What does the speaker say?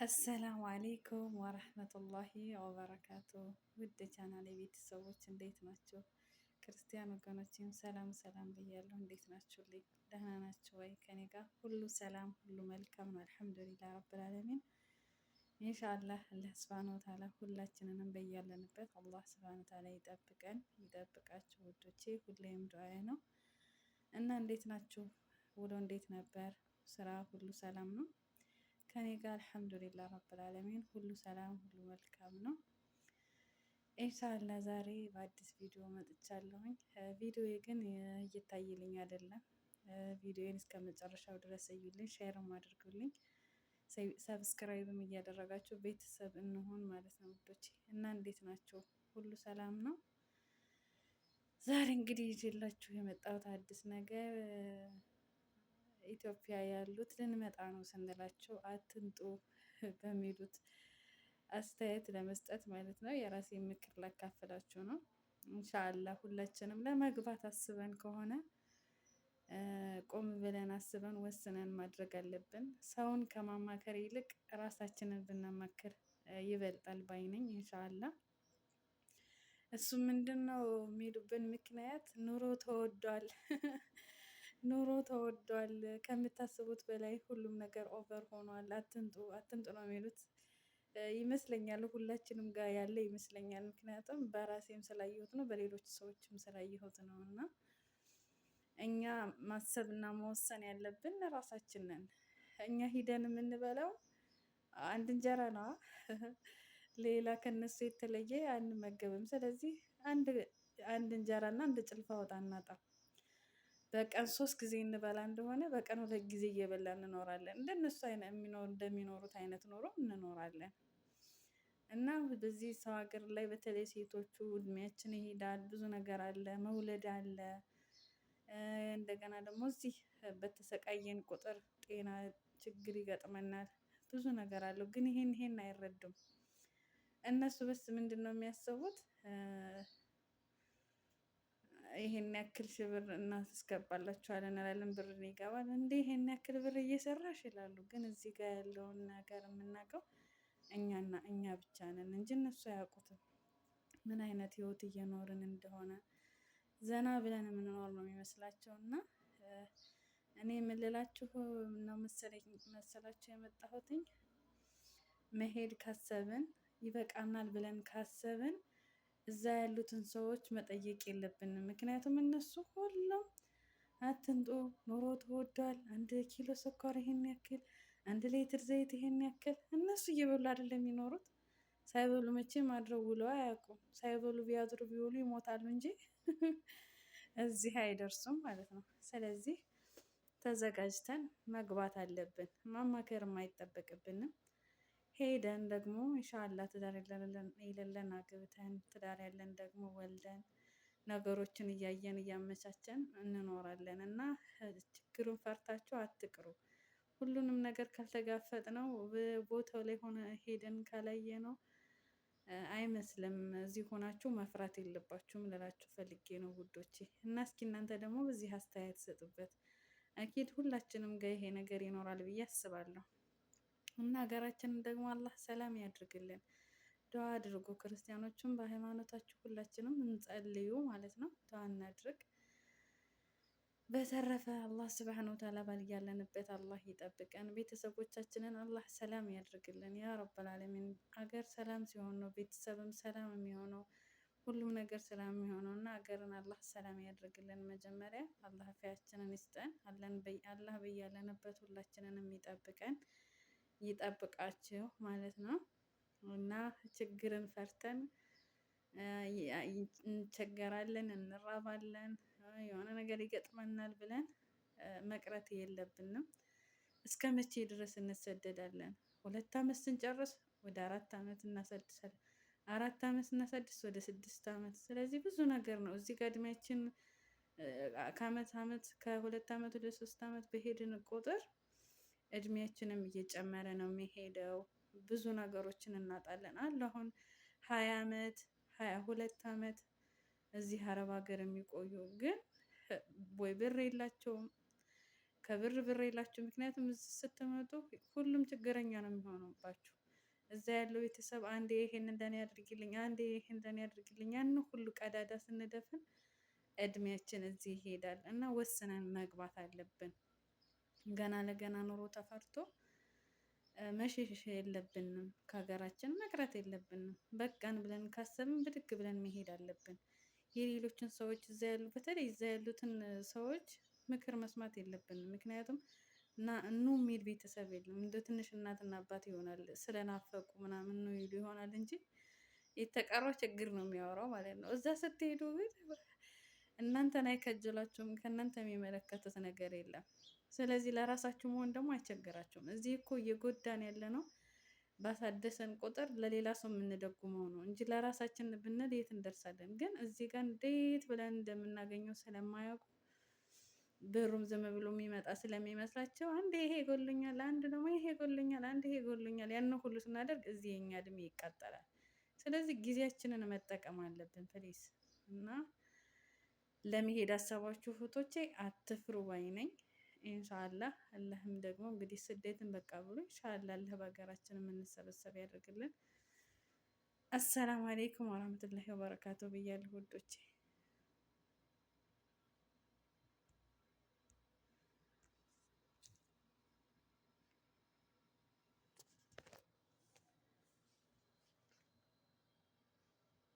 አሰላሙ አሌይኩም ወረህመቱላሂ ወበረካቱ። ውድ ቻናል የቤተሰቦች እንዴት ናቸው? ክርስቲያን ወገኖችም ሰላም ሰላም ብያለሁ። እንዴት ናችሁልኝ? ደህና ናቸው ወይ? ከኔ ጋር ሁሉ ሰላም ሁሉ መልካም ነው። አልሐምዱሊላህ ረብል ዓለሚን። ኢንሻአላህ አላህ ሱብሃነሁ ወተዓላ ሁላችንንም በያለንበት አላህ ሱብሃነሁ ወተዓላ ይጠብቀን ይጠብቃችሁ ውዶቼ፣ ሁሌም ዱዓዬ ነው እና እንዴት ናችሁ? ውሎ እንዴት ነበር? ስራ ሁሉ ሰላም ነው? ከኔ ጋር አልሐምዱሊላህ ረብል ዓለሚን ሁሉ ሰላም ሁሉ መልካም ነው። ኢንሻአላህ ዛሬ በአዲስ ቪዲዮ መጥቻለሁኝ። ቪዲዮዬ ግን እየታየልኝ አይደለም። ቪዲዮዬን እስከ መጨረሻው ድረስ እዩልኝ፣ ሼርም አድርጉልኝ፣ ሰብስክራይብም እያደረጋችሁ ቤተሰብ እንሆን ማለት ነው ውዶቼ። እና እንዴት ናቸው? ሁሉ ሰላም ነው? ዛሬ እንግዲህ ይዤላችሁ የመጣሁት አዲስ ነገር ኢትዮጵያ ያሉት ልንመጣ ነው ስንላቸው አትምጡ በሚሉት አስተያየት ለመስጠት ማለት ነው። የራሴን ምክር ላካፍላችሁ ነው። ኢንሻአላህ ሁላችንም ለመግባት አስበን ከሆነ ቆም ብለን አስበን ወስነን ማድረግ አለብን። ሰውን ከማማከር ይልቅ ራሳችንን ብናማክር ይበልጣል ባይነኝ ኢንሻአላህ። እሱ ምንድን ነው የሚሉብን ምክንያት ኑሮ ተወዷል። ኑሮ ተወዷል፣ ከምታስቡት በላይ ሁሉም ነገር ኦቨር ሆኗል፣ አትንጡ አትንጡ ነው የሚሉት ይመስለኛል። ሁላችንም ጋር ያለ ይመስለኛል። ምክንያቱም በራሴም ስላየሁት ነው፣ በሌሎች ሰዎችም ስላየሁት ነው። እና እኛ ማሰብና መወሰን ያለብን ራሳችን ነን። እኛ ሂደን የምንበላው አንድ እንጀራ ነው። ሌላ ከነሱ የተለየ አንመገብም። ስለዚህ አንድ እንጀራ እና አንድ ጭልፋ ወጥ አናጣም። በቀን 3 ጊዜ እንበላ እንደሆነ በቀን 2 ጊዜ እየበላ እንኖራለን። እንደነሱ አይነት እንደሚኖሩት አይነት ኑሮ እንኖራለን። እና በዚህ ሰው ሀገር ላይ በተለይ ሴቶቹ እድሜያችን ይሄዳል፣ ብዙ ነገር አለ፣ መውለድ አለ። እንደገና ደግሞ እዚህ በተሰቃየን ቁጥር ጤና ችግር ይገጥመናል፣ ብዙ ነገር አለው። ግን ይሄን አይረዱም እነሱ። በስ ምንድን ነው የሚያስቡት? ይሄን ያክል ሺህ ብር እናስገባላችኋለን እንላለን፣ ብር ይገባል እንዴ? ይሄን ያክል ብር እየሰራሽ ይላሉ። ግን እዚህ ጋር ያለውን ነገር የምናውቀው እኛና እኛ ብቻ ነን እንጂ እነሱ አያውቁትም ምን አይነት ህይወት እየኖርን እንደሆነ። ዘና ብለን የምንኖር ነው የሚመስላቸው። እና እኔ የምልላችሁ ነው መሰላችሁ የመጣሁትኝ መሄድ ካሰብን ይበቃናል ብለን ካሰብን እዛ ያሉትን ሰዎች መጠየቅ የለብንም። ምክንያቱም እነሱ ሁሉም አትንጡ፣ ኑሮ ተወዷል፣ 1 ኪሎ ስኳር ይሄን ያክል፣ 1 ሊትር ዘይት ይሄን ያክል። እነሱ እየበሉ አይደለም የሚኖሩት። ሳይበሉ መቼም አድረው ውለው አያውቁም። ሳይበሉ ቢያድሩ ቢውሉ ይሞታሉ እንጂ እዚህ አይደርሱም ማለት ነው። ስለዚህ ተዘጋጅተን መግባት አለብን። ማማከርም አይጠበቅብንም። ሄደን ደግሞ ኢንሻአላህ ትዳር የሌለን አግብተን፣ ትዳር ያለን ደግሞ ወልደን ነገሮችን እያየን እያመቻቸን እንኖራለን። እና ችግሩን ፈርታችሁ አትቅሩ። ሁሉንም ነገር ካልተጋፈጥ ነው ቦታው ላይ ሆነ ሄደን ካላየ ነው አይመስልም። እዚህ ሆናችሁ መፍራት የለባችሁም ልላችሁ ፈልጌ ነው ውዶቼ። እና እስኪ እናንተ ደግሞ በዚህ አስተያየት ሰጡበት። አኪድ ሁላችንም ጋር ይሄ ነገር ይኖራል ብዬ አስባለሁ። እና ሀገራችንን ደግሞ አላህ ሰላም ያድርግልን። ዱዓ አድርጉ። ክርስቲያኖችም በሃይማኖታችሁ ሁላችንም እንጸልዩ ማለት ነው። ዱዓ እናድርግ። በተረፈ አላህ ስብሐነሁ ወተዓላ ባልያለንበት አላህ ይጠብቀን። ቤተሰቦቻችንን አላህ ሰላም ያድርግልን ያ ረብል ዓለሚን። ሀገር ሰላም ሲሆን ነው ቤተሰብም ሰላም የሚሆነው፣ ሁሉም ነገር ሰላም የሚሆነው። እና ሀገርን አላህ ሰላም ያድርግልን። መጀመሪያ አላህ አፊያችንን ይስጠን። አላህ በያለንበት ሁላችንንም ይጠብቀን ይጠብቃችሁ ማለት ነው። እና ችግርን ፈርተን እንቸገራለን፣ እንራባለን፣ የሆነ ነገር ይገጥመናል ብለን መቅረት የለብንም። እስከ መቼ ድረስ እንሰደዳለን? 2 ዓመት ስንጨርስ ወደ 4 ዓመት እናሰድሳለን፣ 4 ዓመት ስናሰድስ ወደ 6 ዓመት። ስለዚህ ብዙ ነገር ነው እዚህ ጋር እድሜያችን ከአመት አመት ከ2 ዓመት ወደ 3 ዓመት በሄድን ቁጥር እድሜያችንም እየጨመረ ነው የሚሄደው። ብዙ ነገሮችን እናጣለን አለ። አሁን 20 ዓመት 22 ዓመት እዚህ አረብ ሀገር የሚቆዩ ግን ወይ ብር የላቸውም ከብር ብር የላችሁ። ምክንያቱም እዚህ ስትመጡ ሁሉም ችግረኛ ነው የሚሆነባችሁ። እዛ ያለው ቤተሰብ አንዴ ይሄን እንደኔ ያድርግልኝ፣ አንዴ ይሄን እንደኔ ያድርግልኝ፣ ያን ሁሉ ቀዳዳ ስንደፍን እድሜያችን እዚህ ይሄዳል እና ወስነን መግባት አለብን። ገና ለገና ኑሮ ተፈርቶ መሸሽ የለብንም። ከሀገራችን መቅረት የለብንም። በቃን ብለን ካሰብን ብድግ ብለን መሄድ አለብን። የሌሎችን ሰዎች እዛ ያሉ በተለይ እዛ ያሉትን ሰዎች ምክር መስማት የለብንም። ምክንያቱም እና ኑ የሚል ቤተሰብ የለም። እንደ ትንሽ እናትና አባት ይሆናል ስለናፈቁ ምናምን ነው ይሉ ይሆናል እንጂ የተቀረው ችግር ነው የሚያወራው ማለት ነው። እዛ ስትሄዱ ግን እናንተን አይከጅላችሁም። ከእናንተ የሚመለከቱት ነገር የለም። ስለዚህ ለራሳችሁ መሆን ደግሞ አይቸግራችሁም። እዚህ እኮ እየጎዳን ያለ ነው ባሳደሰን ቁጥር ለሌላ ሰው የምንደጉመው ነው እንጂ ለራሳችን ብንል የት እንደርሳለን? ግን እዚህ ጋር እንዴት ብለን እንደምናገኘው ስለማያውቁ ብሩም ዝም ብሎ የሚመጣ ስለሚመስላቸው አንድ ይሄ ይጎልኛል፣ አንድ ደግሞ ይሄ ይጎልኛል፣ አንድ ይሄ ይጎልኛል፣ ያን ሁሉ ስናደርግ እዚህ የኛ እድሜ ይቃጠላል። ስለዚህ ጊዜያችንን መጠቀም አለብን ፕሊስ። እና ለመሄድ አሰባችሁ እህቶቼ አትፍሩ ባይ ነኝ። ኢንሻአላህ አላህም ደግሞ እንግዲህ ስደትን በቃ ብሎ ኢንሻአላህ አላህ በሀገራችን የምንሰበሰብ ያደርግልን። አሰላሙ አለይኩም ወራህመቱላሂ ወበረካቱ ብያለሁ ውዶቼ።